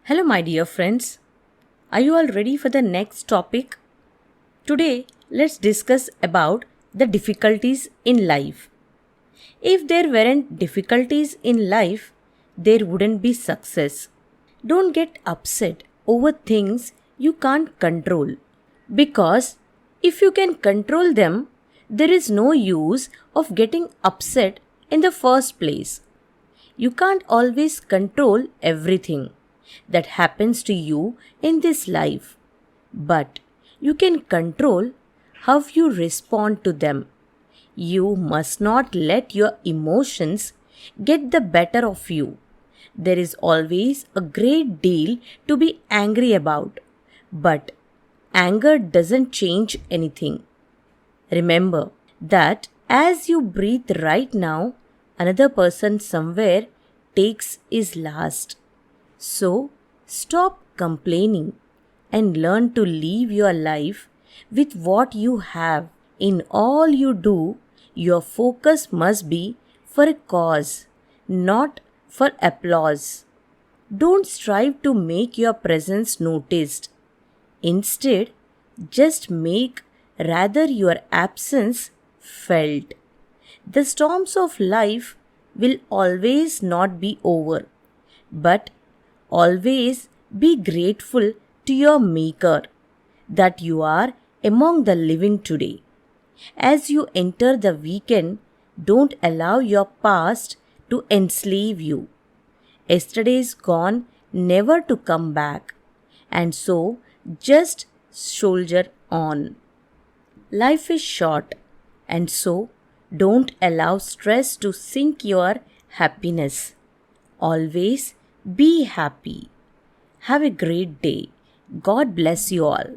Hello, my dear friends. Are you all ready for the next topic? Today, let's discuss about the difficulties in life. If there weren't difficulties in life, there wouldn't be success. Don't get upset over things you can't control because if you can control them, there is no use of getting upset in the first place. You can't always control everything that happens to you in this life, but you can control how you respond to them. You must not let your emotions get the better of you. There is always a great deal to be angry about, but anger doesn't change anything. Remember that as you breathe right now, another person somewhere takes his last. So, stop complaining and learn to live your life with what you have. In all you do, your focus must be for a cause, not for applause. Don't strive to make your presence noticed. Instead, just make rather your absence felt. The storms of life will always not be over, but always be grateful to your Maker that you are among the living today. As you enter the weekend, don't allow your past to enslave you. Yesterday is gone, never to come back, and so just soldier on. Life is short, and so don't allow stress to sink your happiness. Always be happy. Have a great day. God bless you all.